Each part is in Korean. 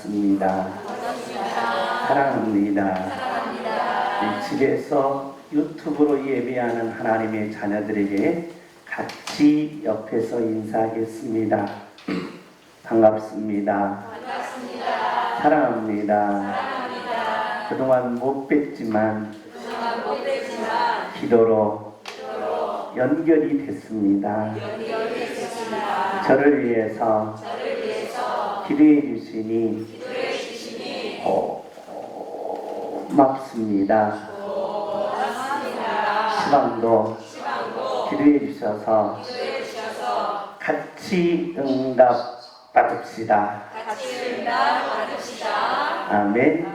반갑습니다. 사랑합니다. 이 집에서 유튜브로 예배하는 하나님의 자녀들에게 같이 옆에서 인사하겠습니다. 반갑습니다. 사랑합니다. 그동안 못 뵀지만 기도로 연결이 됐습니다. 저를 위해서 기도해 주시니 고맙습니다. 시방도 기도해 주셔서 같이 응답 받읍시다. 아멘.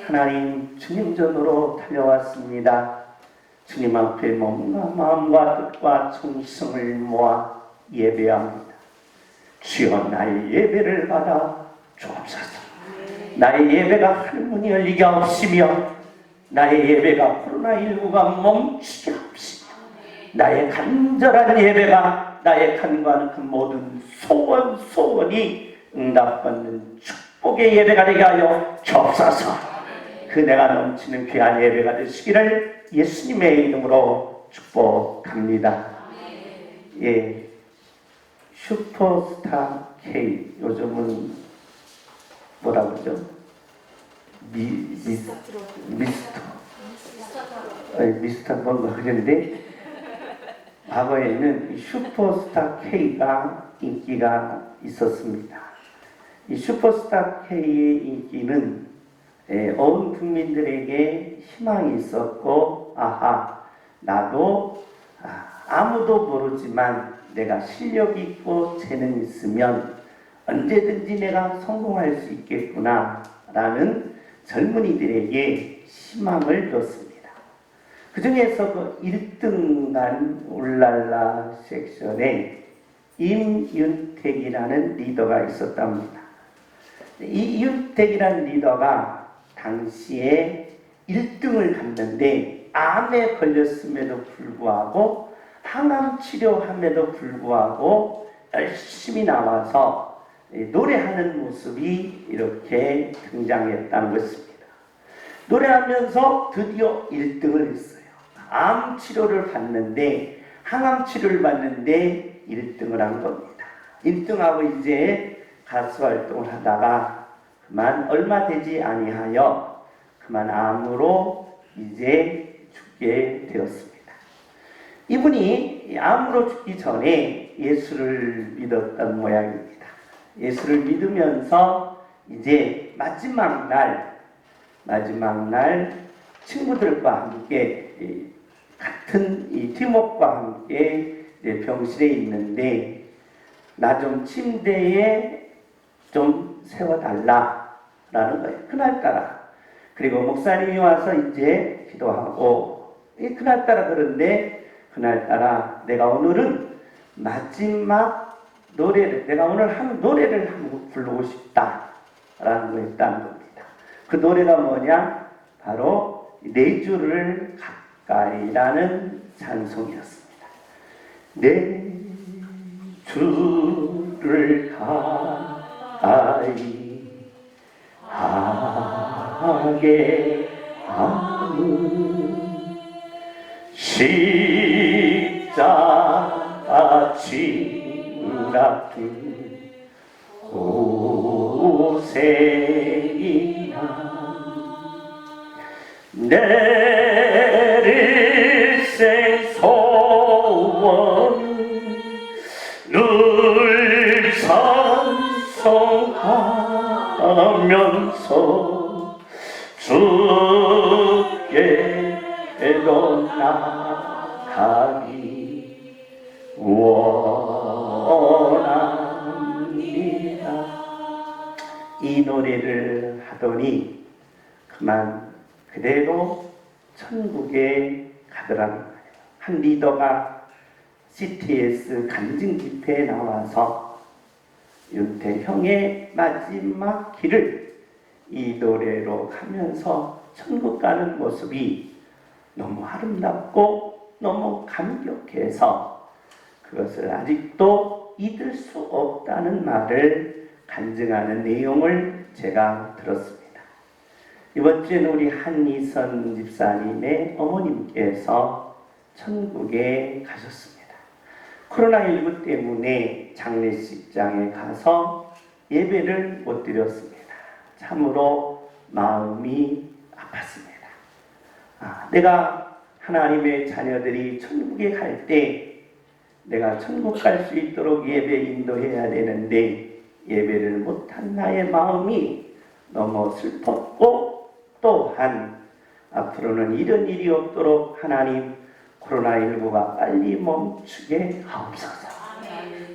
하나님, 주님 전으로 달려왔습니다. 주님 앞에 몸과 마음과 뜻과 충성을 모아 예배합니다. 주여, 나의 예배를 받아 주옵소서. 나의 예배가 할문이 열리게 하옵시며, 나의 예배가 코로나19가 멈추게 하옵시며, 나의 간절한 예배가, 나의 간과하는 그 모든 소원이 응답받는 축복의 예배가 되게 하여 주옵소서. 그 내가 넘치는 귀한 예배가 되시기를 예수님의 이름으로 축복합니다. 예, 슈퍼스타 K, 요즘은 뭐라 그러죠? 미스터 뭔가 그런데, 과거에는 슈퍼스타 K가 인기가 있었습니다. 이 슈퍼스타 K의 인기는 온 국민들에게 희망이 있었고, 아하, 나도 아무도 모르지만 내가 실력 있고 재능 있으면 언제든지 내가 성공할 수 있겠구나 라는 젊은이들에게 희망을 줬습니다. 그 중에서 그 1등간 울랄라 섹션에 임윤택이라는 리더가 있었답니다. 이 임윤택이라는 리더가 당시에 1등을 갔는데 암에 걸렸음에도 불구하고, 항암 치료함에도 불구하고 열심히 나와서 노래하는 모습이 이렇게 등장했다는 것입니다. 노래하면서 드디어 1등을 했어요. 암 치료를 받는데, 항암 치료를 받는데 1등을 한 겁니다. 1등하고 이제 가수 활동을 하다가 그만 얼마 되지 아니하여 그만 암으로 이제 죽게 되었습니다. 이분이 암으로 죽기 전에 예수를 믿었던 모양입니다. 예수를 믿으면서 이제 마지막 날 친구들과 함께 같은 이 팀워크와 함께 병실에 있는데, 나 좀 침대에 좀 세워달라라는 거예요. 그날따라. 그리고 목사님이 와서 이제 기도하고, 그날따라 그런데, 그날따라 내가 오늘은 마지막 노래를, 내가 오늘 한 노래를 한번 부르고 싶다라는 거 했다는 겁니다. 그 노래가 뭐냐? 바로 내 주를 가까이라는 찬송이었습니다. 내 주를 가까이 하게 하는 십자가 지나든 고생이나 내 일생 소원 늘 찬송하면서 주께로 나가기 원합니다. 이 노래를 하더니 그만 그대로 천국에 가더라는 거예요. 한 리더가 CTS 간증 집회에 나와서 윤태형의 마지막 길을 이 노래로 가면서 천국 가는 모습이 너무 아름답고 너무 감격해서 그것을 아직도 잊을 수 없다는 말을 간증하는 내용을 제가 들었습니다. 이번 주에는 우리 한이선 집사님의 어머님께서 천국에 가셨습니다. 코로나19 때문에 장례식장에 가서 예배를 못 드렸습니다. 참으로 마음이 아팠습니다. 내가 하나님의 자녀들이 천국에 갈 때 내가 천국 갈 수 있도록 예배 인도해야 되는데 예배를 못한 나의 마음이 너무 슬펐고, 또한 앞으로는 이런 일이 없도록 하나님 코로나19가 빨리 멈추게 하옵소서.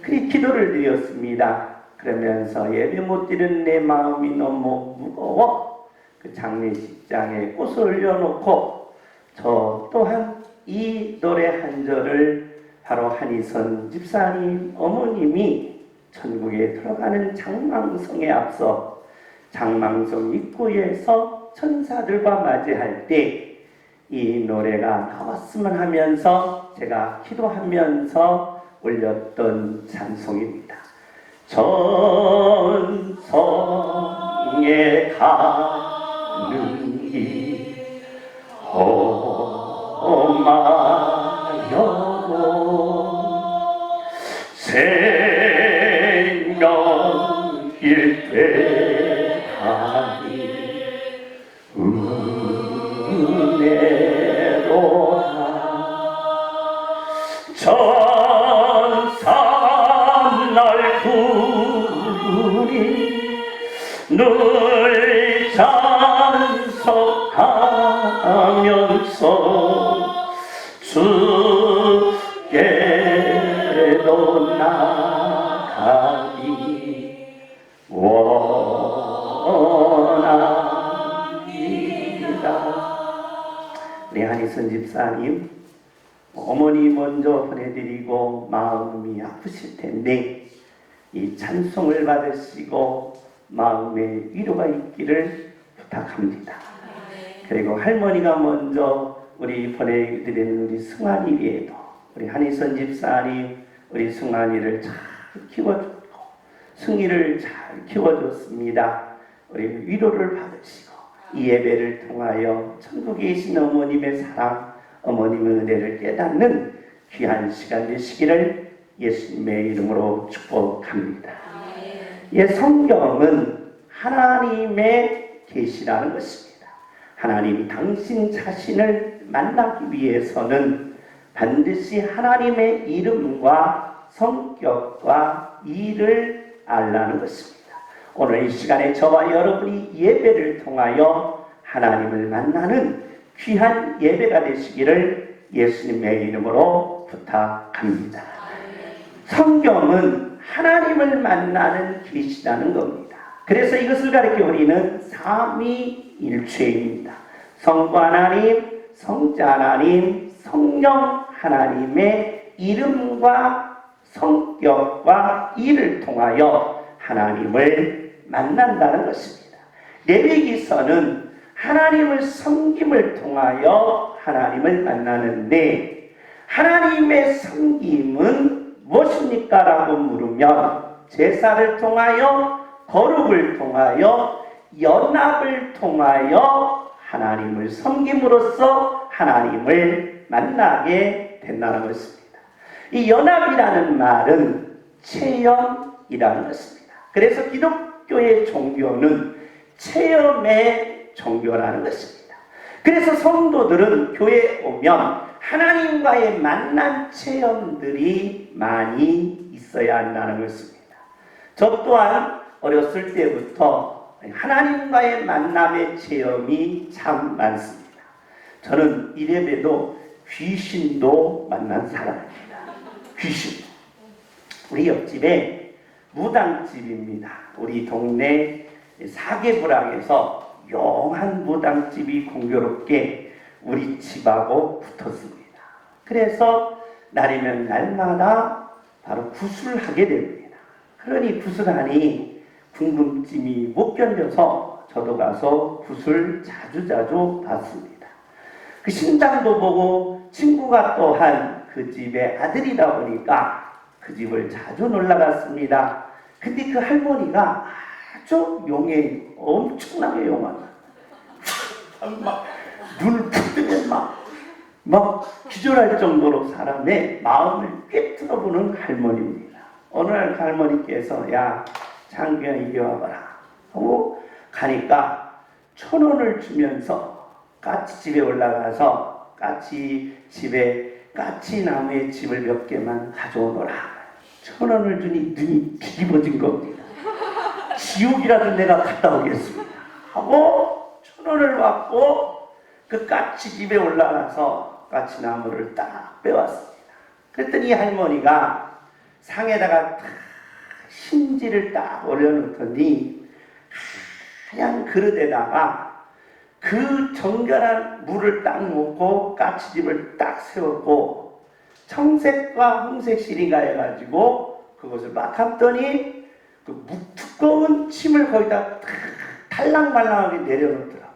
그리 기도를 드렸습니다. 그러면서 예배 못 드리는 내 마음이 너무 무거워 그 장례식장에 꽃을 올려놓고 저 또한 이 노래 한 절을 바로 한이선 집사님 어머님이 천국에 들어가는 장망성에 앞서 장망성 입구에서 천사들과 맞이할 때 이 노래가 나왔으면 하면서 제가 기도하면서 올렸던 찬송입니다. 전성에 가는 길 험하여도 생명길 되다니 은혜로다. 천사 날 부르니 늘 찬송하면서 주께로 나가기 원합니다. 우리 한이선 집사님 어머니 먼저 보내드리고 마음이 아프실 텐데 이 찬송을 받으시고 마음에 위로가 있기를 부탁합니다. 그리고 할머니가 먼저 우리 보내드리는 우리 승환이에도 우리 한이선 집사님 우리 승환이를 잘 키워줬고 승희를 잘 키워줬습니다. 우리 위로를 받으시고 이 예배를 통하여 천국에 계신 어머님의 사랑 어머님의 은혜를 깨닫는 귀한 시간 되시기를 예수님의 이름으로 축복합니다. 성경은 하나님의 계시라는 것입니다. 하나님이 당신 자신을 만나기 위해서는 반드시 하나님의 이름과 성격과 일을 알라는 것입니다. 오늘 이 시간에 저와 여러분이 예배를 통하여 하나님을 만나는 귀한 예배가 되시기를 예수님의 이름으로 부탁합니다. 성경은 하나님을 만나는 계시라는 겁니다. 그래서 이것을 가리켜 우리는 삼위일체입니다. 성부 하나님, 성자 하나님, 성령 하나님의 이름과 성격과 일을 통하여 하나님을 만난다는 것입니다. 레위기서는 하나님을 섬김을 통하여 하나님을 만나는데 하나님의 섬김은 무엇입니까? 라고 물으면 제사를 통하여 거룩을 통하여 연합을 통하여 하나님을 섬김으로써 하나님을 만나게 된다는 것입니다. 이 연합이라는 말은 체험이라는 것입니다. 그래서 기독교의 종교는 체험의 종교라는 것입니다. 그래서 성도들은 교회에 오면 하나님과의 만난 체험들이 많이 있어야 한다는 것입니다. 저 또한 어렸을 때부터 하나님과의 만남의 체험이 참 많습니다. 저는 이래봬도 귀신도 만난 사람입니다. 귀신. 우리 옆집에 무당집입니다. 우리 동네 사계부랑에서 영한 무당집이 공교롭게 우리 집하고 붙었습니다. 그래서 날이면 날마다 바로 구술하게 됩니다. 그러니 구술하니 궁금증이 못 견뎌서 저도 가서 구술 자주 받습니다. 그 신당도 보고 친구가 또한 그 집의 아들이다 보니까 그 집을 자주 놀러 갔습니다. 근데 그 할머니가 아주 용해, 엄청나게 용하다. 막 눈을 푹 뜨면 막 기절할 정도로 사람의 마음을 꿰뚫어보는 할머니입니다. 어느 날 그 할머니께서 야 장규야 이리 와봐라 하고 가니까 1,000원을 주면서 까치집에 올라가서 까치집에 까치나무의 집을 몇 개만 가져오너라. 1,000원을 주니 눈이 뒤집어진 겁니다. 지옥이라도 내가 갔다 오겠습니다 하고 1,000원을 받고 그 까치집에 올라가서 까치나무를 딱 빼왔습니다. 그랬더니 이 할머니가 상에다가 딱 심지를 딱 올려놓더니 하얀 그릇에다가 그 정결한 물을 딱 놓고 까치집을 딱 세웠고 청색과 홍색 실이가 해가지고 그것을 막 감더니 그 두꺼운 침을 거기다 탈랑말랑하게 내려놓더라고요.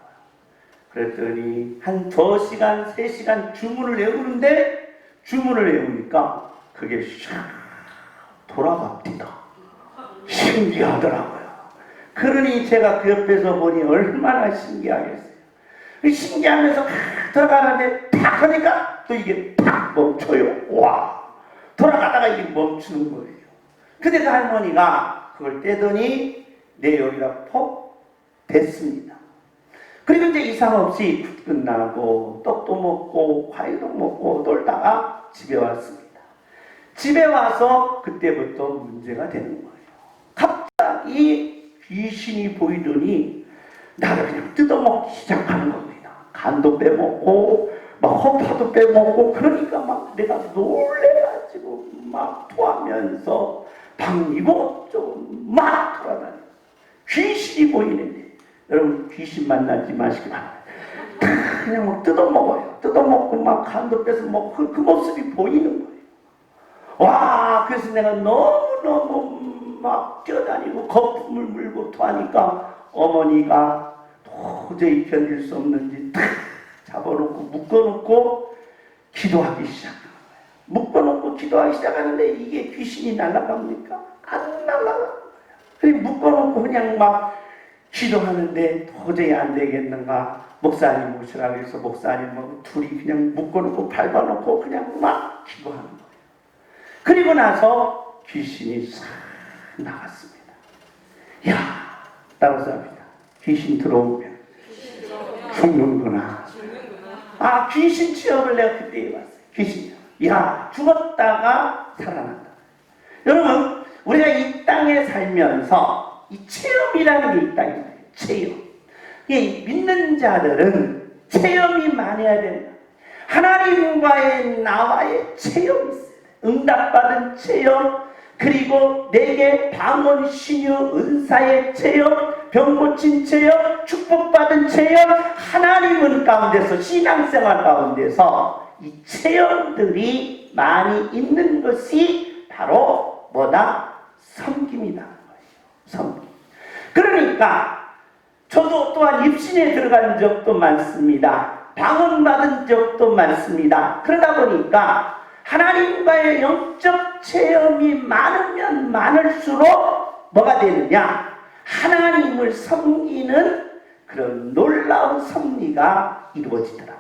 그랬더니 한 2시간, 3시간 주문을 외우는데 주문을 외우니까 그게 샥 돌아갑니다. 신기하더라고요. 그러니 제가 그 옆에서 보니 얼마나 신기하겠어요. 신기하면서 돌아가는데 탁 하니까 또 이게 탁 멈춰요. 와! 돌아가다가 이게 멈추는 거예요. 근데 그 할머니가 그걸 떼더니 내 여기가 폭 됐습니다. 그리고 이제 이상 없이 끝나고 떡도 먹고 과일도 먹고 놀다가 집에 왔습니다. 집에 와서 그때부터 문제가 되는 거예요. 갑자기 귀신이 보이더니 나를 그냥 뜯어먹기 시작하는 겁니다. 간도 빼먹고 막 허파도 빼먹고 그러니까 막 내가 놀래가지고 막 토하면서 방 이곳저곳 막 돌아다니고 귀신이 보이는데 여러분 귀신 만나지 마시기 바랍니다. 그냥 막 뜯어먹어요. 뜯어먹고 막 간도 빼서 먹고 그 모습이 보이는 거예요. 와, 그래서 내가 너무너무 막 뛰어다니고 거품을 물고 토하니까 어머니가 도저히 견딜 수 없는지 탁 잡아놓고 묶어놓고 기도하기 시작한 거예요. 묶어놓고 기도하기 시작하는데 이게 귀신이 날아갑니까? 안 날아가는 거예요. 그래서 묶어놓고 그냥 막 기도하는데 도저히 안 되겠는가? 목사님 오시라고 해서 목사님하고 둘이 그냥 묶어놓고 밟아놓고 그냥 막 기도하는 거예요. 그리고 나서 귀신이 싹 나갔습니다. 야, 따라서 합니다. 귀신 들어오면 죽는구나. 아, 귀신 취업을 내가 그때 해봤어요. 귀신. 야, 죽었다가 살아난다. 여러분, 우리가 이 땅에 살면서 이 체험이라는 게 있다. 체험. 이 믿는 자들은 체험이 많아야 된다. 하나님과의 나와의 체험이 있어요. 응답받은 체험, 그리고 내게 방언, 신유, 은사의 체험, 병 고친 체험, 축복받은 체험, 하나님은 가운데서 신앙생활 가운데서 이 체험들이 많이 있는 것이 바로 뭐다? 섬김이라는 거예요. 섬김. 그러니까 저도 또한 입신에 들어간 적도 많습니다. 방언 받은 적도 많습니다. 그러다 보니까 하나님과의 영적 체험이 많으면 많을수록 뭐가 되느냐? 하나님을 섬기는 그런 놀라운 섭리가 이루어지더라.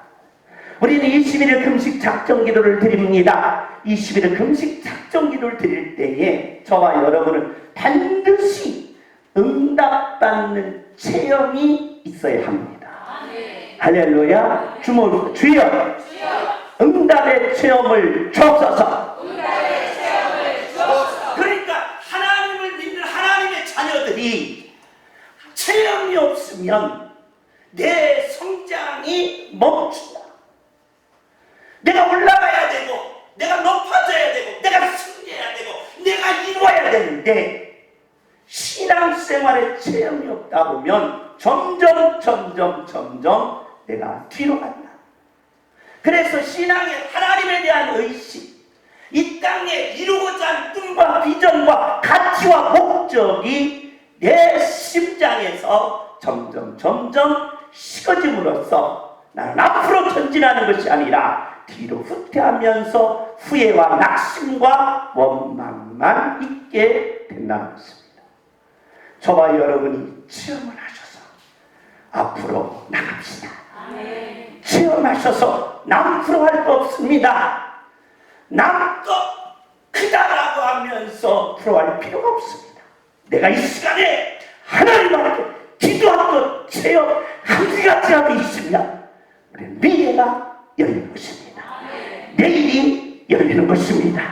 우리는 21일 금식 작정 기도를 드립니다. 21일 금식 작정 기도를 드릴 때에 저와 여러분은 반드시 응답받는 체험이 있어야 합니다. 할렐루야. 주여 응답의 체험을 주옵소서. 그러니까 하나님을 믿는 하나님의 자녀들이 체험이 없으면 내 성장이 멈춘다. 내가 올라가야 되고 내가 높아져야 되고 내가 승리해야 되고 내가 이루어야 되는데 신앙생활에 체험이 없다 보면 점점 내가 뒤로 간다. 그래서 신앙의 하나님에 대한 의식, 이 땅에 이루고자 하는 꿈과 비전과 가치와 목적이 내 심장에서 점점 식어짐으로써 나는 앞으로 전진하는 것이 아니라 뒤로 후퇴하면서 후회와 낙심과 원망만 있게 된다는 것입니다. 저와 여러분이 체험을 하셔서 앞으로 나갑시다. 체험하셔서 남부러워 할 거 없습니다. 남도 크다라고 하면서 부러워할 필요가 없습니다. 내가 이 시간에 하나님 앞에 기도한 것 체험 한 가지라도 있으면 우리 미래가 열리는 것입니다. 내일이 열리는 것입니다.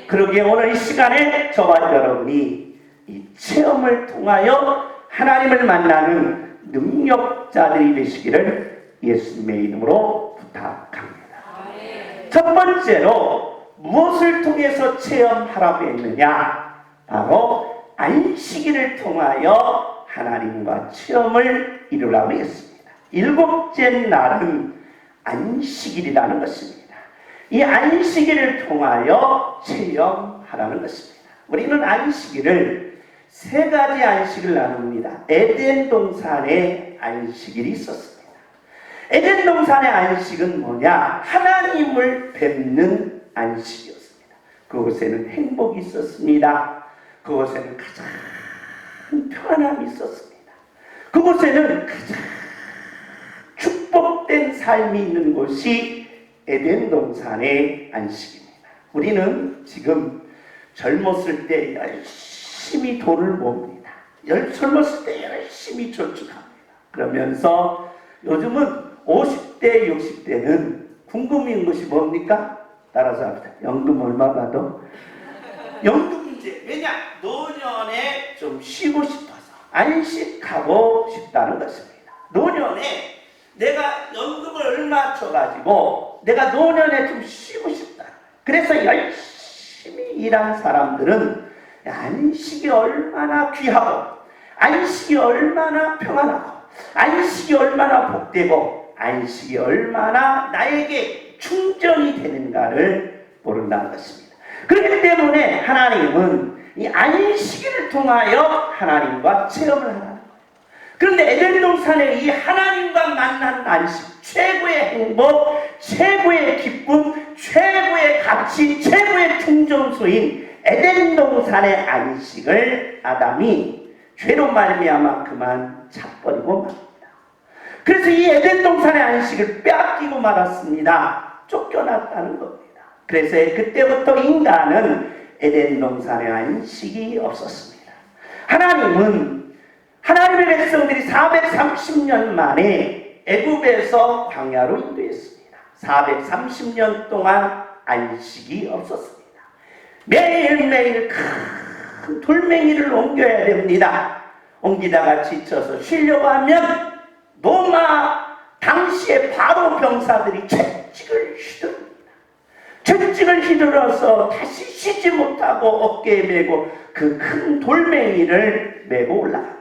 그러기에 오늘 이 시간에 저와 여러분이 이 체험을 통하여 하나님을 만나는 능력자들이 되시기를 예수님의 이름으로 부탁합니다. 첫 번째로 무엇을 통해서 체험하라고 했느냐? 바로 안식일을 통하여 하나님과 체험을 이루라고 했습니다. 일곱째 날은 안식일이라는 것입니다. 이 안식일을 통하여 체험하라는 것입니다. 우리는 안식일을 세 가지 안식을 나눕니다. 에덴 동산에 안식일이 있었습니다. 에덴 동산의 안식은 뭐냐? 하나님을 뵙는 안식이었습니다. 그곳에는 행복이 있었습니다. 그곳에는 가장 편안함이 있었습니다. 그곳에는 가장 축복된 삶이 있는 곳이 에덴 동산의 안식입니다. 우리는 지금 젊었을 때 열심히 돈을 모읍니다. 젊었을 때 열심히 저축합니다. 그러면서 요즘은 50대, 60대는 궁금한 것이 뭡니까? 따라서 합니다. 연금 얼마 받아? 연금 문제. 왜냐? 노년에 좀 쉬고 싶어서 안식하고 싶다는 것입니다. 노년에 내가 연금을 얼마 줘가지고 내가 노년에 좀 쉬고 싶다. 그래서 열심히 일한 사람들은 안식이 얼마나 귀하고 안식이 얼마나 평안하고 안식이 얼마나 복되고 안식이 얼마나 나에게 충전이 되는가를 모른다는 것입니다. 그렇기 때문에 하나님은 이 안식일을 통하여 하나님과 체험을 하는 거예요. 그런데 에덴 동산의 이 하나님과 만난 안식, 최고의 행복, 최고의 기쁨, 최고의 가치, 최고의 충전소인 에덴 동산의 안식을 아담이 죄로 말미암아 그만 차버리고 맙니다. 그래서 이 에덴 동산의 안식을 빼앗기고 말았습니다. 쫓겨났다는 겁니다. 그래서 그때부터 인간은 에덴 동산의 안식이 없었습니다. 하나님은 하나님의 백성들이 430년 만에 애굽에서 광야로 인도했습니다. 430년 동안 안식이 없었습니다. 매일매일 큰 돌멩이를 옮겨야 됩니다. 옮기다가 지쳐서 쉬려고 하면 로마 당시의 바로 병사들이 채찍을 휘두릅니다. 채찍을 휘둘러서 다시 쉬지 못하고 어깨에 메고 그 큰 돌멩이를 메고 올라갑니다.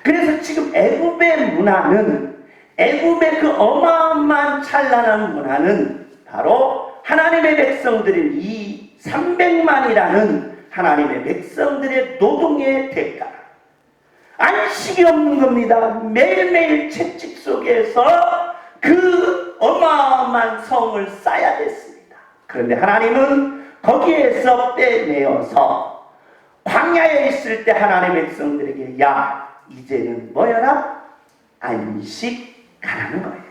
그래서 지금 애굽의 문화는, 애굽의 그 어마어마한 찬란한 문화는 바로 하나님의 백성들인 이 300만이라는 하나님의 백성들의 노동의 대가. 안식이 없는 겁니다. 매일매일 채찍 속에서 그 어마어마한 성을 쌓아야 됐습니다. 그런데 하나님은 거기에서 떼내어서 광야에 있을 때 하나님의 백성들에게 야, 이제는 뭐여라? 안식하라는 거예요.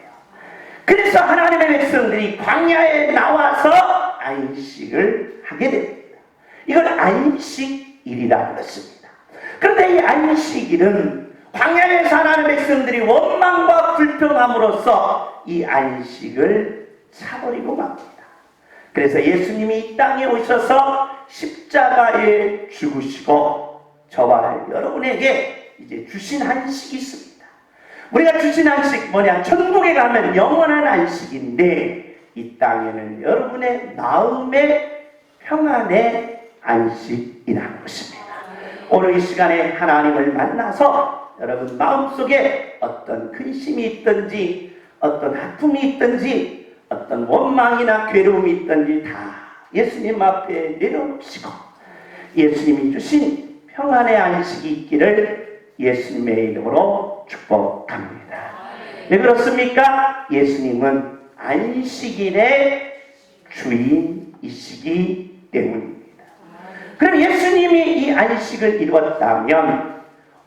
그래서 하나님의 백성들이 광야에 나와서 안식을 하게 됩니다. 이걸 안식일이라는 것입니다. 그런데 이 안식일은 광야에서 하나님의 백성들이 원망과 불평함으로써 이 안식을 차버리고 맙니다. 그래서 예수님이 이 땅에 오셔서 십자가에 죽으시고 저와 여러분에게 이제 주신 안식이 있습니다. 우리가 주신 안식 뭐냐? 천국에 가면 영원한 안식인데 이 땅에는 여러분의 마음의 평안의 안식이라는 것입니다. 오늘 이 시간에 하나님을 만나서 여러분 마음속에 어떤 근심이 있든지 어떤 아픔이 있든지 어떤 원망이나 괴로움이 있든지 다 예수님 앞에 내려놓으시고 예수님이 주신 평안의 안식이 있기를 예수님의 이름으로 축복합니다. 왜 그렇습니까? 예수님은 안식일의 주인이시기 때문입니다. 그럼 예수님이 이 안식을 이루었다면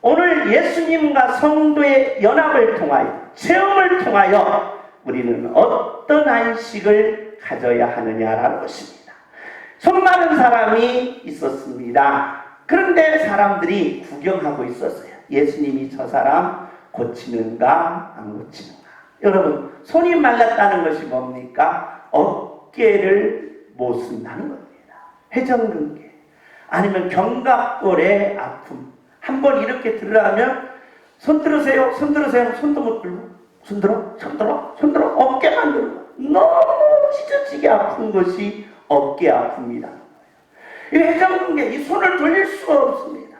오늘 예수님과 성도의 연합을 통하여, 체험을 통하여 우리는 어떤 안식을 가져야 하느냐라는 것입니다. 손 마른 사람이 있었습니다. 그런데 사람들이 구경하고 있었어요. 예수님이 저 사람 고치는가 안 고치는가. 여러분, 손이 말랐다는 것이 뭡니까? 어깨를 못 쓴다는 겁니다. 회전근개 아니면 견갑골의 아픔. 한번 이렇게 들으려면 손 들으세요, 손 들으세요. 손도 못 들고, 손 들어 어깨만 들고 너무 찢어지게 아픈 것이 어깨 아픕니다. 이 회전근개, 이 손을 돌릴 수가 없습니다.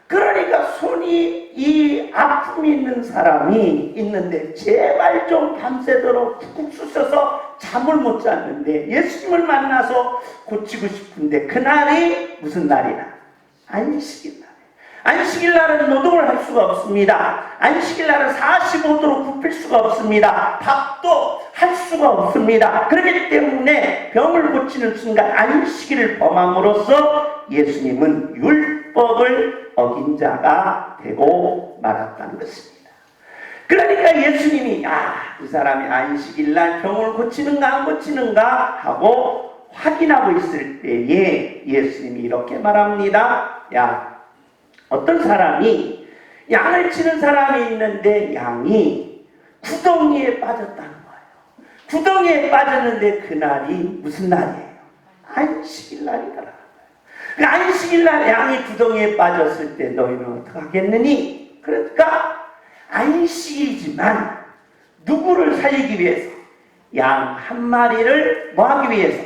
그러니까 손이 이 아픔이 있는 사람이 있는데 제발 좀 밤새도록 푹 쑤셔서 잠을 못 잤는데 예수님을 만나서 고치고 싶은데 그날이 무슨 날이나? 안식일 날. 안식일 날은 노동을 할 수가 없습니다. 안식일 날은 45도로 굽힐 수가 없습니다. 밥도 할 수가 없습니다. 그렇기 때문에 병을 고치는 순간 안식일을 범함으로써 예수님은 율법을 어긴 자가 되고 말았다는 것입니다. 그러니까 예수님이 이 사람이 안식일 날 병을 고치는가 안 고치는가 하고 확인하고 있을 때에 예수님이 이렇게 말합니다. 어떤 사람이 양을 치는 사람이 있는데 양이 구덩이에 빠졌다는 거예요. 구덩이에 빠졌는데 그날이 무슨 날이에요? 안식일 날이더라. 안식일 날 양이 구덩이에 빠졌을 때 너희는 어떻게 하겠느니? 그러니까 안식이지만 누구를 살리기 위해서? 양 한 마리를 뭐 하기 위해서?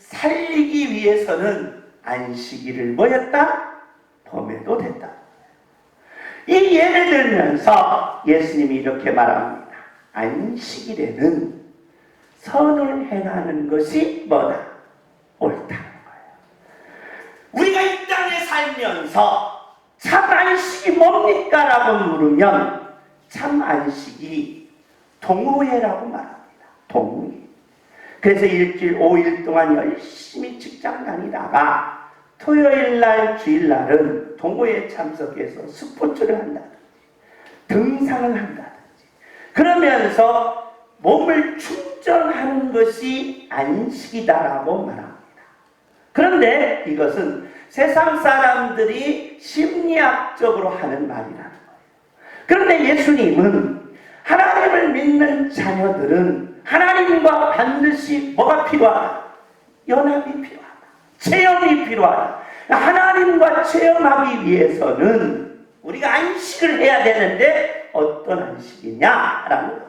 살리기 위해서는 안식일을 뭐였다? 범해도 됐다. 이 예를 들면서 예수님이 이렇게 말합니다. 안식일에는 선을 행하는 것이 뭐다? 옳다는 거예요. 우리가 이 땅에 살면서 참 안식이 뭡니까? 라고 물으면 참 안식이 동호회라고 말합니다. 동호회. 그래서 일주일 5일 동안 열심히 직장 다니다가 토요일날, 주일날은 동호회에 참석해서 스포츠를 한다든지 등산을 한다든지 그러면서 몸을 충전하는 것이 안식이다라고 말합니다. 그런데 이것은 세상 사람들이 심리학적으로 하는 말이라는 거예요. 그런데 예수님은 하나님을 믿는 자녀들은 하나님과 반드시 뭐가 필요하다? 연합이 필요하다. 체험이 필요하다. 하나님과 체험하기 위해서는 우리가 안식을 해야 되는데 어떤 안식이냐라는 겁니다.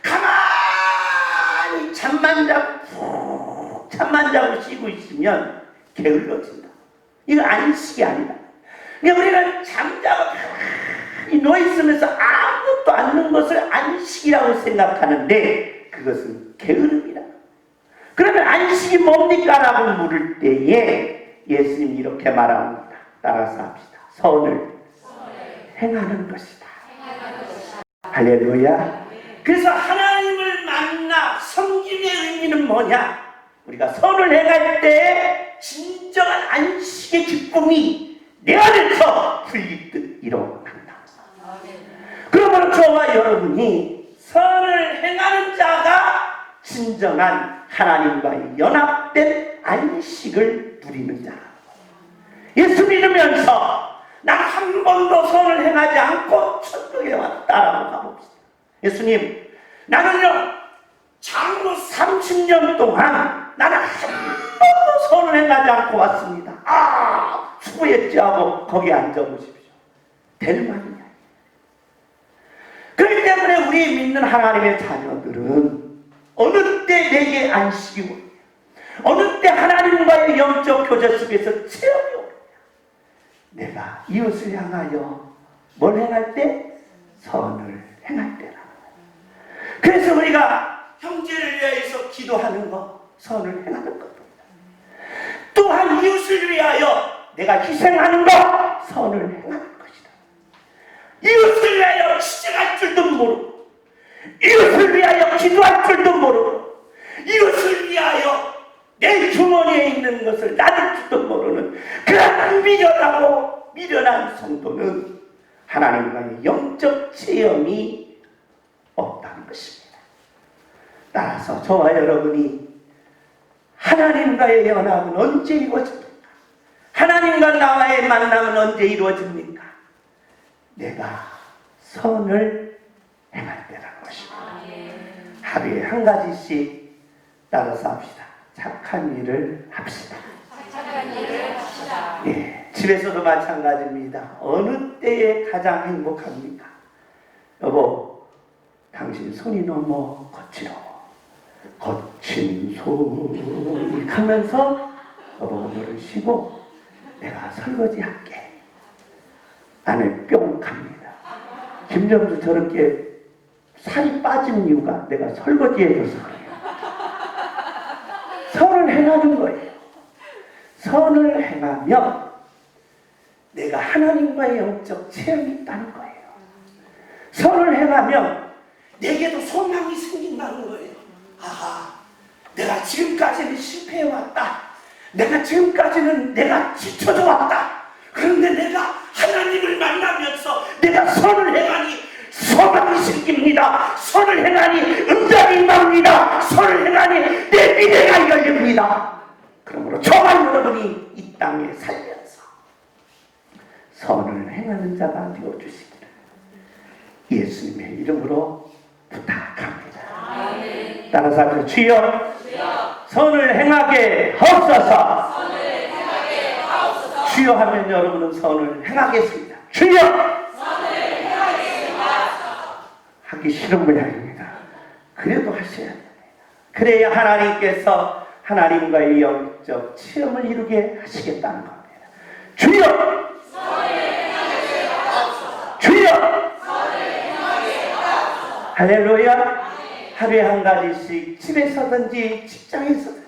가만히 잠만 자고 쉬고 있으면 게을러진다. 이거 안식이 아니다. 그러니까 우리는 잠자고 가만히 누워있으면서 아무것도 않는 것을 안식이라고 생각하는데 그것은 게으름이다. 그러면 안식이 뭡니까? 라고 물을 때에 예수님이 이렇게 말합니다. 따라서 합시다. 선을 행하는 것이다. 할렐루야. 그래서 하나님을 만나 섬김의 의미는 뭐냐? 우리가 선을 행할 때 진정한 안식의 기쁨이 내 안에서 풀리듯 일어난다. 그러므로 저와 여러분이 선을 행하는 자가 진정한 하나님과의 연합된 안식을 누리는 자. 예수 믿으면서 난 한 번도 선을 행하지 않고 천국에 왔다라고 가봅시다. 예수님, 나는요 장로 30년 동안 나는 한 번도 선을 행하지 않고 왔습니다. 수고했지 하고 거기에 앉아보십시오. 될 말이냐. 그렇기 때문에 우리 믿는 하나님의 자녀들은 어느 때 내게 안식이 오느냐, 어느 때 하나님과의 영적 교제 속에서 체험이 오느냐. 내가 이웃을 향하여 뭘 행할 때? 선을 행할 때라. 그래서 우리가 형제를 위하여서 기도하는 것, 선을 행하는 겁니다. 또한 이웃을 위하여 내가 희생하는 것, 선을 행하는 것이다. 이웃을 위하여 시작할 줄도 모르고, 이웃을 위하여 기도할 줄도 모르고, 이웃을 위하여 내 주머니에 있는 것을 나눌 줄도 모르는 그런 미련한 성도는 하나님과의 영적 체험이 없다는 것입니다. 따라서 저와 여러분이 하나님과의 연합은 언제 이루어집니까? 하나님과 나와의 만남은 언제 이루어집니까? 내가 선을 행할 때라는 것입니다. 하루에 한 가지씩 따라서 합시다. 착한 일을 합시다. 착한 일을 합시다. 예, 집에서도 마찬가지입니다. 어느 때에 가장 행복합니까? 여보, 당신 손이 너무 거칠어. 거친 손이 하면서 여보 오늘은 쉬고 내가 설거지 할게. 안에 뿅 갑니다. 김정수 저렇게 살이 빠진 이유가 내가 설거지해줘서 그래요. 선을 행하는 거예요. 선을 행하면 내가 하나님과의 영적 체험이 있다는 거예요. 선을 행하면 내게도 소망이 생긴다는 거예요. 아하, 내가 지금까지는 실패해왔다. 내가 지금까지는 내가 지쳐져 왔다. 그런데 내가 하나님을 만나면서 내가 선을 행하니 소망이 생깁니다. 선을 행하니 응답이 임합니다. 선을 행하니 내 미래가 열립니다. 그러므로 저와 여러분이 이 땅에 살면서 선을 행하는 자가 되어주시기를 예수님의 이름으로 부탁합니다. 따라서 하세요. 주여, 선을 행하게 하옵소서. 주여 하면 여러분은 선을 행하겠습니다. 주여! 하기 싫은 모양입니다. 그래도 하셔야 됩니다. 그래야 하나님께서 하나님과의 영적 체험을 이루게 하시겠다는 겁니다. 주여! 주여! 할렐루야! 하루에 한 가지씩 집에서든지 직장에서든지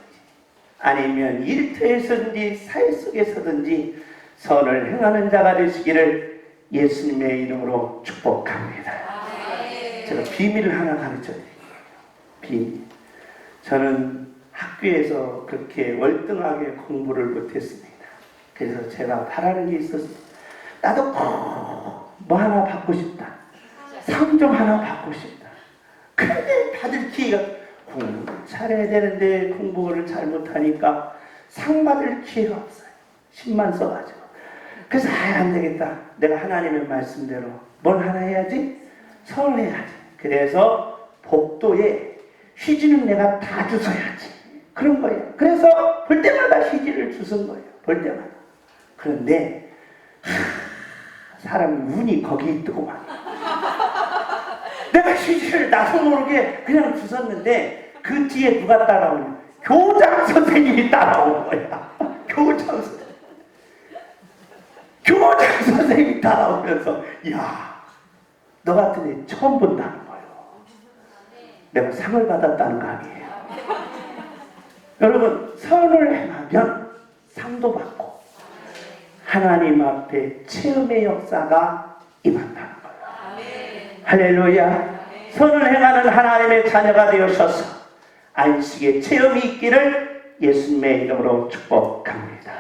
아니면 일터에서든지 사회 속에서든지 선을 행하는 자가 되시기를 예수님의 이름으로 축복합니다. 제가 비밀을 하나 가르쳐 드릴게요. 비밀. 저는 학교에서 그렇게 월등하게 공부를 못했습니다. 그래서 제가 바라는 게 있었어요. 나도 뭐 하나 받고 싶다. 상 좀 하나 받고 싶다. 근데 다들 기회가 공부를 잘해야 되는데 공부를 잘 못하니까 상 받을 기회가 없어요. 10만 써가지고. 그래서 안 되겠다. 내가 하나님의 말씀대로 뭘 하나 해야지? 선을 해야지. 그래서 복도에 휴지는 내가 다 주워야지. 그런 거예요. 그래서 볼 때마다 휴지를 주운 거예요. 볼 때마다. 그런데 사람이 운이 거기 있더구만. 내가 휴지를 나도 모르게 그냥 주웠는데 그 뒤에 누가 따라오냐? 교장 선생님이 따라온 거야. 교장 선생님. 교장 선생님이 따라오면서 야, 너 같은 애 처음 본다는 거예요. 내가 상을 받았다는 거 아니에요. 여러분, 선을 행하면 상도 받고 하나님 앞에 체험의 역사가 임한다는 거예요. 할렐루야. 선을 행하는 하나님의 자녀가 되어셔서 안식의 체험이 있기를 예수님의 이름으로 축복합니다.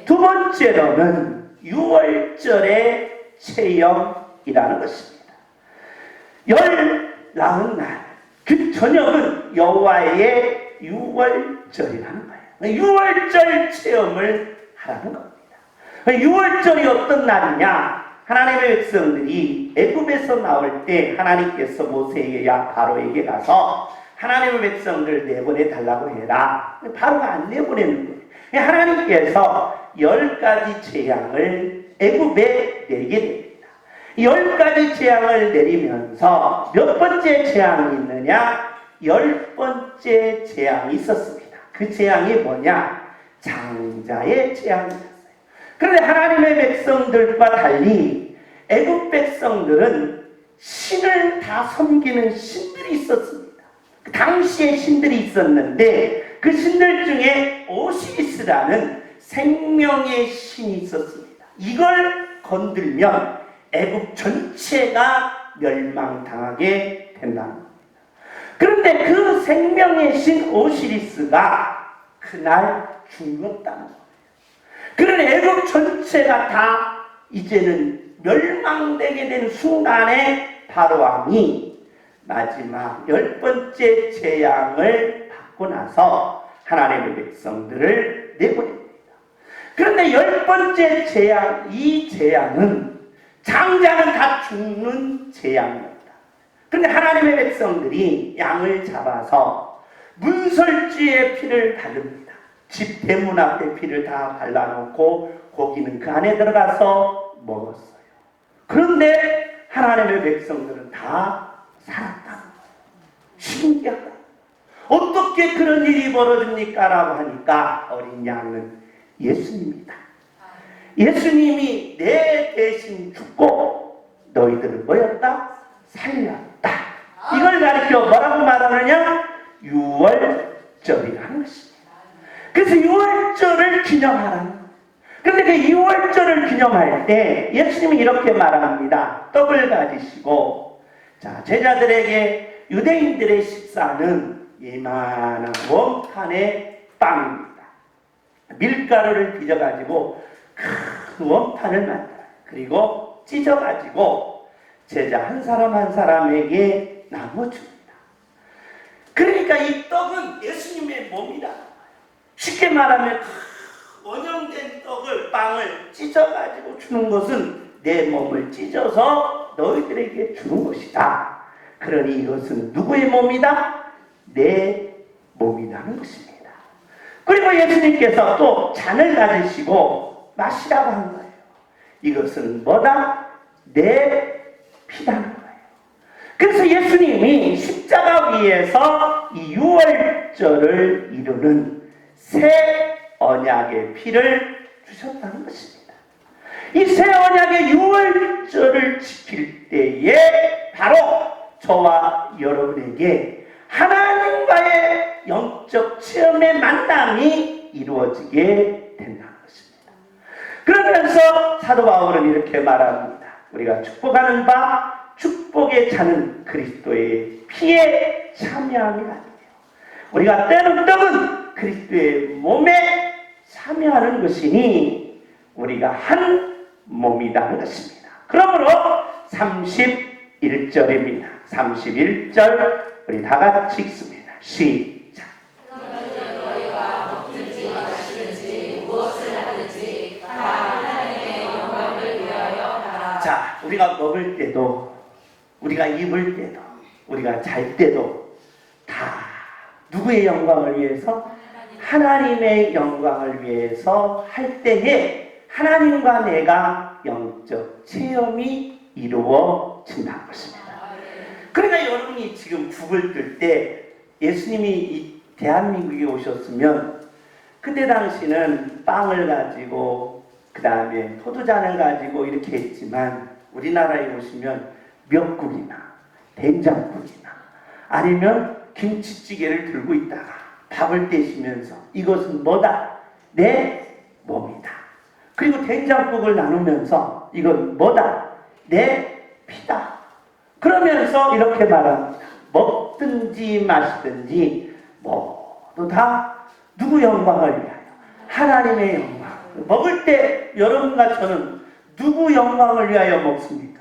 두 번째로는 유월절의 체험이라는 것입니다. 열 나흔 날, 그 저녁은 여호와의 유월절이라는 거예요. 유월절 체험을 하라는 겁니다. 유월절이 어떤 날이냐? 하나님의 백성들이 애굽에서 나올 때 하나님께서 모세에게 바로에게 가서 하나님의 백성들 내보내달라고 해라. 바로가 안 내보내는 거예요. 하나님께서 10가지 재앙을 애굽에 내리게 됩니다. 10가지 재앙을 내리면서 몇 번째 재앙이 있느냐? 10번째 재앙이 있었습니다. 그 재앙이 뭐냐? 장자의 재앙이었어요. 그런데 하나님의 백성들과 달리 애굽 백성들은 신을 다 섬기는 신들이 있었습니다. 그 당시에 신들이 있었는데 그 신들 중에 오시리스라는 생명의 신이 있었습니다. 이걸 건들면 애굽 전체가 멸망당하게 된다는 겁니다. 그런데 그 생명의 신 오시리스가 그날 죽었다는 거예요. 그런 애굽 전체가 다 이제는 멸망되게 된 순간에 바로왕이 마지막 10번째 재앙을 받고 나서 하나님의 백성들을 내보냅니다. 그런데 10번째 재앙, 이 재앙은 장자는 다 죽는 재앙입니다. 그런데 하나님의 백성들이 양을 잡아서 문설주의 피를 바릅니다. 집 대문 앞에 피를 다 발라놓고 고기는 그 안에 들어가서 먹었어요. 그런데 하나님의 백성들은 다 살았다는 거예요. 신기하다. 어떻게 그런 일이 벌어집니까? 라고 하니까 어린 양은 예수님이다. 예수님이 내 대신 죽고 너희들을 뭐였다? 살렸다. 이걸 가리켜 뭐라고 말하느냐? 유월절이라는 것입니다. 그래서 유월절을 기념하라는 거예요. 그런데 그 유월절을 기념할 때 예수님이 이렇게 말합니다. 떡을 가지시고, 자, 제자들에게 유대인들의 식사는 이만한 원판의 빵입니다. 밀가루를 빚어가지고 큰 원판을 만들어요. 그리고 찢어가지고 제자 한 사람 한 사람에게 나눠줍니다. 그러니까 이 떡은 예수님의 몸이다. 쉽게 말하면 원형된 떡을, 빵을 찢어가지고 주는 것은 내 몸을 찢어서 너희들에게 주는 것이다. 그러니 이것은 누구의 몸이다? 내 몸이라는 것입니다. 그리고 예수님께서 또 잔을 가지시고 마시라고 한 거예요. 이것은 뭐다? 내 피라는 거예요. 그래서 예수님이 십자가 위에서 이 유월절을 이루는 새 언약의 피를 주셨다는 것입니다. 이 새 언약의 유월절을 지킬 때에 바로 저와 여러분에게 하나님과의 영적 체험의 만남이 이루어지게 된다는 것입니다. 그러면서 사도 바울은 이렇게 말합니다. 우리가 축복하는 바 축복의 차는 그리스도의 피에 참여함이라니요. 우리가 떼는 떡은 그리스도의 몸에 참여하는 것이니 우리가 한 몸이라는 것입니다. 그러므로 31절입니다. 31절 우리 다 같이 읽습니다. 시작. 너희가 먹든지 마시든지 무엇을 하든지 다 하나님의 영광을 위하여 하라. 자, 우리가 먹을 때도, 우리가 입을 때도, 우리가 잘 때도 다 누구의 영광을 위해서? 하나님의 영광을 위해서 할 때에 하나님과 내가 영적 체험이 이루어진다는 것입니다. 그러니까 여러분이 지금 국을 뜰 때 예수님이 이 대한민국에 오셨으면 그때 당시는 빵을 가지고 그 다음에 포도잔을 가지고 이렇게 했지만 우리나라에 오시면 미역국이나 된장국이나 아니면 김치찌개를 들고 있다가 밥을 떼시면서 이것은 뭐다? 내 몸이다. 그리고 된장국을 나누면서 이건 뭐다? 내 피다. 그러면서 이렇게 말합니다. 먹든지 마시든지 모두 다 누구 영광을 위하여? 하나님의 영광. 먹을 때 여러분과 저는 누구 영광을 위하여 먹습니까?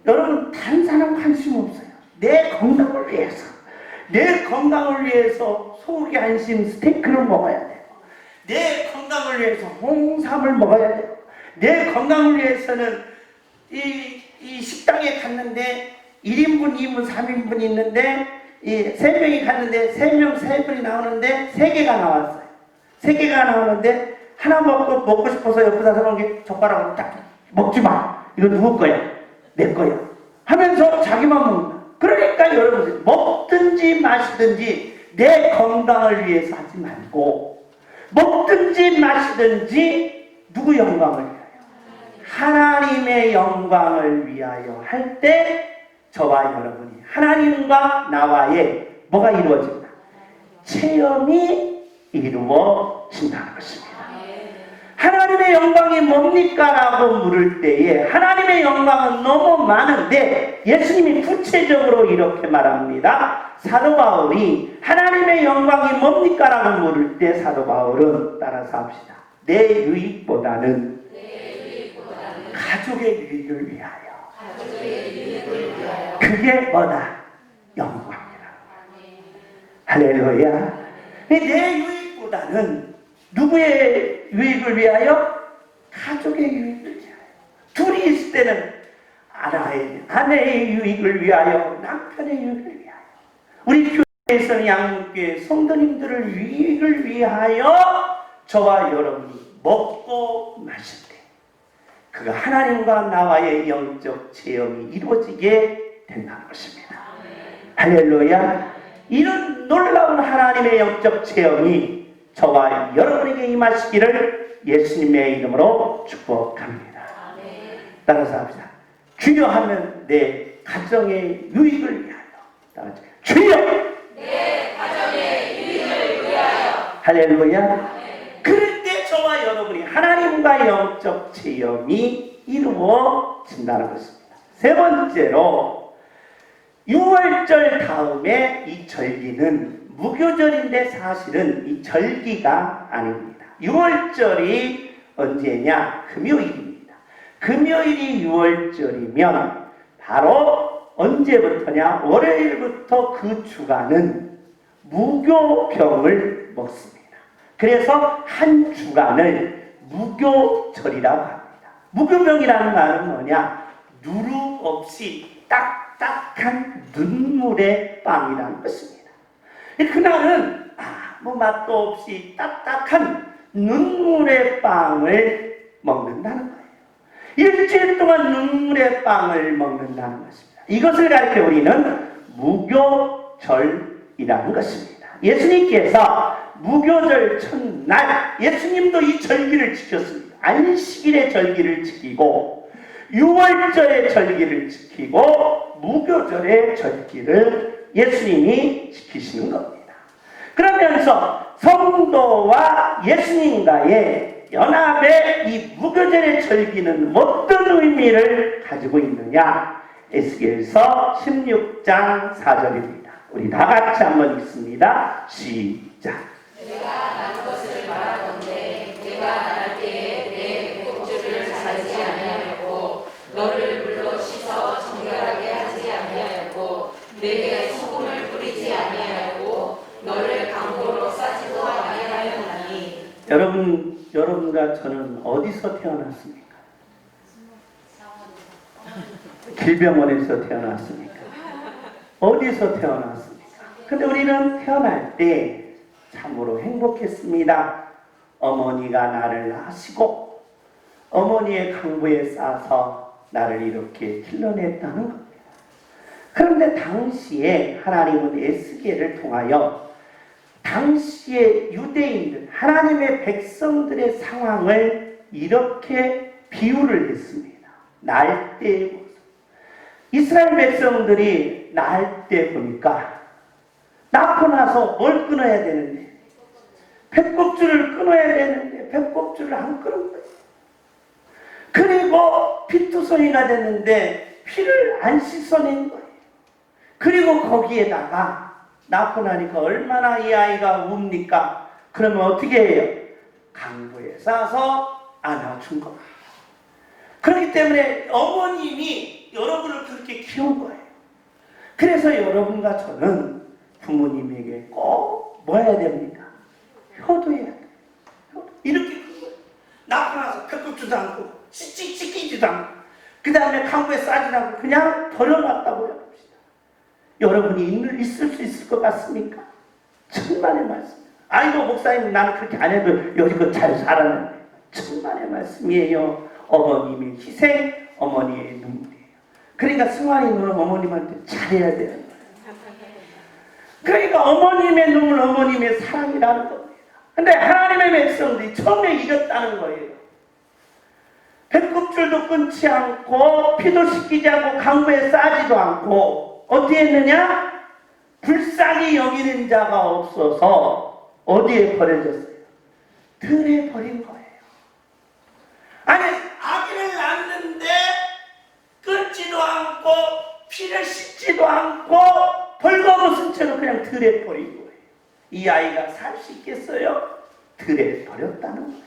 여러분 다른 사람 관심 없어요. 내 건강을 위해서. 내 건강을 위해서 소고기 안심 스테이크를 먹어야 돼요. 내 건강을 위해서 홍삼을 먹어야 돼요. 내 건강을 위해서는 이 식당에 갔는데 1인분, 2인분, 3인분 있는데 이 3명이 갔는데 3명 3분이 나오는데 3개가 나왔어요. 3개가 나오는데 하나 먹고 싶어서 옆에 사서 먹은 게 젓가락으로 딱 먹지 마. 이거 누구 거야? 내 거야. 하면서 자기만 먹는다. 그러니까 여러분 먹든지 마시든지 내 건강을 위해서 하지 말고 먹든지 마시든지 누구 영광을 위하여? 하나님의 영광을 위하여 할 때 저와 여러분이 하나님과 나와의 뭐가 이루어진다? 체험이 이루어진다는 것입니다. 하나님의 영광이 뭡니까? 라고 물을 때에 하나님의 영광은 너무 많은데 예수님이 구체적으로 이렇게 말합니다. 사도 바울이 하나님의 영광이 뭡니까? 라고 물을 때 사도 바울은 따라서 합시다. 내 유익보다는 가족의 유익을 위하여. 그게 뭐다? 영광이라. 할렐루야. 내 유익보다는 누구의 유익을 위하여? 가족의 유익을 위하여. 둘이 있을 때는 아내의 유익을 위하여, 남편의 유익을 위하여, 우리 교회에서는 양육교회 성도님들을 유익을 위하여 저와 여러분이 먹고 마실 때 그가 하나님과 나와의 영적 체험이 이루어지게 된다는 것입니다. 할렐루야. 이런 놀라운 하나님의 영적 체험이 저와 여러분에게 임하시기를 예수님의 이름으로 축복합니다. 따라서 합시다. 주여 하면 내 가정의 유익을 위하여. 따라서 주여 내 가정의 유익을 위하여. 할렐루야. 그럴 때 저와 여러분이 하나님과 영적 체험이 이루어진다는 것입니다. 세 번째로 6월절 다음에 이 절기는 무교절인데 사실은 이 절기가 아닙니다. 6월절이 언제냐? 금요일입니다. 금요일이 6월절이면 바로 언제부터냐? 월요일부터 그 주간은 무교병을 먹습니다. 그래서 한 주간을 무교절이라고 합니다. 무교병이라는 말은 뭐냐? 누루 없이 딱딱한 눈물의 빵이라는 것입니다. 그날은 아무 맛도 없이 딱딱한 눈물의 빵을 먹는다는 거예요. 일주일 동안 눈물의 빵을 먹는다는 것입니다. 이것을 가리켜 우리는 무교절이라는 것입니다. 예수님께서 무교절 첫날 예수님도 이 절기를 지켰습니다. 안식일의 절기를 지키고 6월절의 절기를 지키고 무교절의 절기를 예수님이 지키시는 겁니다. 그러면서 성도와 예수님과의 연합의 이 무교절의 절기는 어떤 의미를 가지고 있느냐? 에스겔서 16장 4절입니다. 우리 다 같이 한번 읽습니다. 시작. 내가 난 것을 말하건대 내가 나갈 때에 내 목줄을 자르지 아니하였고 너를 물로 씻어 정결하게 하지 아니하였고 내게 소금을 뿌리지 아니하였고 너를 강도로 싸지도 아니하였나니. 여러분과 저는 어디서 태어났습니까? 길병원에서 태어났습니까? 어디서 태어났습니까? 근데 우리는 태어날 때 참으로 행복했습니다. 어머니가 나를 낳으시고 어머니의 강부에 싸서 나를 이렇게 길러냈다는 겁니다. 그런데 당시에 하나님은 에스겔을 통하여 당시의 유대인들, 하나님의 백성들의 상황을 이렇게 비유를 했습니다. 날 때의 모습. 이스라엘 백성들이 날 때 보니까 낳고 나서 뭘 끊어야 되는데? 배꼽줄을 끊어야 되는데 배꼽줄을 안 끊은 거예요. 그리고 피투성이가 됐는데 피를 안 씻어낸 거예요. 그리고 거기에다가 낳고 나니까 얼마나 이 아이가 웁니까? 그러면 어떻게 해요? 강부에 싸서 안아준 겁니다. 그렇기 때문에 어머님이 여러분을 그렇게 키운 거예요. 그래서 여러분과 저는 부모님에게 꼭 뭐 해야 됩니까? 효도해야 돼요. 이렇게 큰 거예요. 낳고 나서 배꼽주도 않고 씻기지도 않고 그 다음에 강부에 싸지 않고 그냥 버려놨다고 해봅시다. 여러분이 있을 수 있을 것 같습니까? 천만의 말씀. 아이고 목사님 나는 그렇게 안 해도 여지껏 잘 살았는데. 천만의 말씀이에요. 어머님의 희생, 어머니의 눈물이에요. 그러니까 승환이 너는 어머님한테 잘해야 되는 거예요. 그러니까 어머님의 눈물, 어머님의 사랑이라는 겁니다. 근데 하나님의 백성들이 처음에 이겼다는 거예요. 배꼽줄도 끊지 않고 피도 씻기지 않고 강부에 싸지도 않고 어떻게 했느냐? 불쌍히 여기는 자가 없어서 어디에 버려졌어요? 들에 버린 거예요. 아니 아기를 낳는데 끊지도 않고 피를 씻지도 않고 벌거벗은 채로 그냥 들에 버린 거예요. 이 아이가 살 수 있겠어요? 들에 버렸다는 거예요.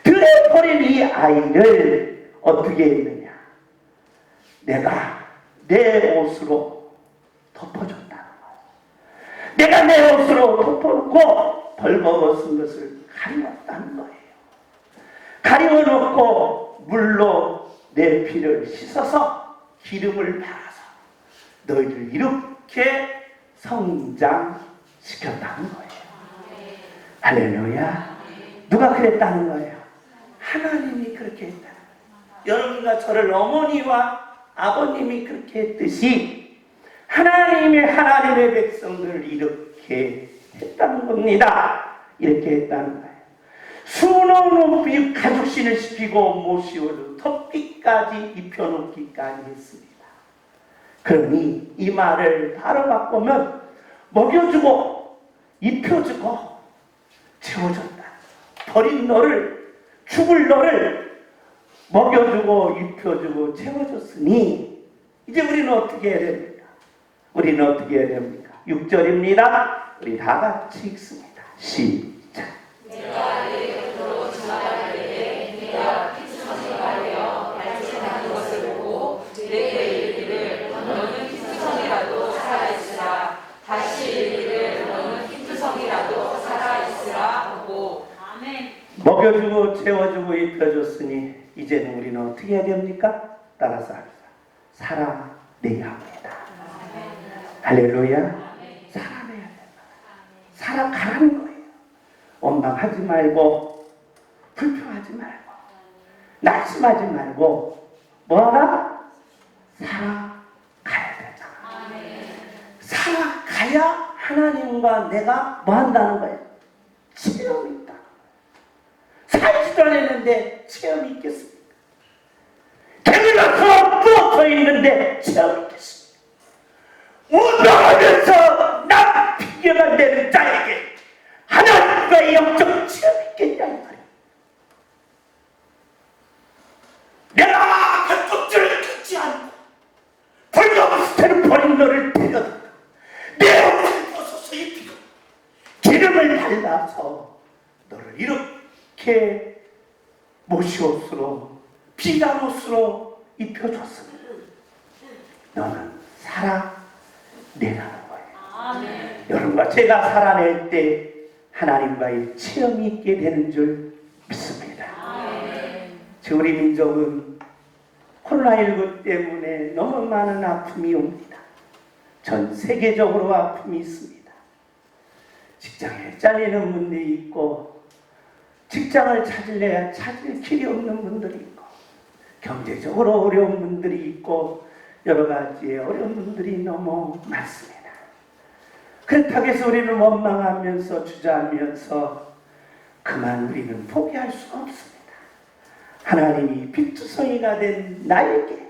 들에 버린 이 아이를 어떻게 했느냐? 내가 내 옷으로 덮어줬다는 거예요. 내가 내 옷으로 덮어놓고 벌거벗은 것을 가리웠다는 거예요. 가리워놓고 물로 내 피를 씻어서 기름을 발라서 너희를 이렇게 성장시켰다는 거예요. 할렐루야. 누가 그랬다는 거예요? 하나님이 그렇게 했다는 거예요. 여러분과 저를 어머니와 아버님이 그렇게 했듯이 하나님의 백성들을 이렇게 했다는 겁니다. 이렇게 했다는 거예요. 수놓은 가죽신을 시키고 모시오를 덮기까지 입혀놓기까지 했습니다. 그러니 이 말을 바로 바꾸면 먹여주고 입혀주고 채워줬다. 버린 너를, 죽을 너를 먹여주고 입혀주고 채워줬으니 이제 우리는 어떻게 해야 됩니까? 우리는 어떻게 해야 됩니까? 6절입니다. 우리 다 같이 읽습니다. 시작. 내가 내 곁으로 지나갈 때에 네가 피투성이하여 발진하는 것을 보고 내게 이르기를 너는 피투성이라도 살아있으라. 다시 이르기를 너는 피투성이라도 살아있으라 하고. 아멘. 먹여주고 채워주고 입혀줬으니 이제는 우리는 어떻게 해야 됩니까? 따라서 합시다. 살아내야 합니다. 할렐루야. 살아내야 된다. 살아가라는 거예요. 원망하지 말고 불평하지 말고 낙심하지 말고 뭐하라? 살아가야 되잖아. 살아가야 하나님과 내가 뭐 한다는 거예요? 체험이 있다. 살지도 않았는데 체험이 있겠습니까? 개미가 부어져 있는데 체험이 있겠습니까? 운동하면서 나 비교가 되는 자에게 하나님과의 영적 체험이 있겠냐 이 말이에요. 내가 뱃꼭지를 긋지 않고 벌거벗은 버린 너를 데려다 내 옷을 벗어서 입히고 기름을 발라서 너를 이렇게 모시옷으로 비단 옷으로 입혀줬으니 너는 살아내라는 거예요. 아멘. 여러분과 제가 살아낼 때 하나님과의 체험이 있게 되는 줄 믿습니다. 아멘. 우리 민족은 코로나19 때문에 너무 많은 아픔이 옵니다. 전 세계적으로 아픔이 있습니다. 직장에 잘리는 분들이 있고 직장을 찾을래야 찾을 길이 없는 분들이 있고 경제적으로 어려운 분들이 있고 여러 가지의 어려운 분들이 너무 많습니다. 그렇다고 해서 우리는 원망하면서 주저하면서 그만 우리는 포기할 수가 없습니다. 하나님이 피투성이가 된 나에게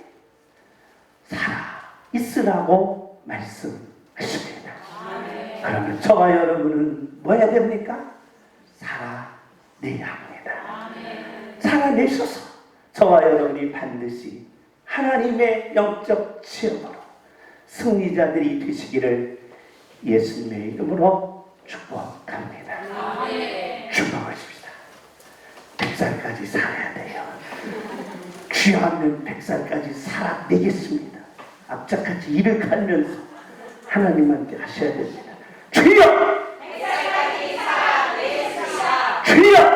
살아 있으라고 말씀하십니다. 그러면 저와 여러분은 뭐 해야 됩니까? 살아내야 합니다. 살아내셔서 저와 여러분이 반드시 하나님의 영적 체험으로 승리자들이 되시기를 예수님의 이름으로 축복합니다. 축복하십시다. 100살까지 살아야 돼요. 귀하면 100살까지 살아내겠습니다. 악착같이 일을 갈면서 하나님한테 하셔야 됩니다. 주여! 100살까지 살아내겠습니다. 주여!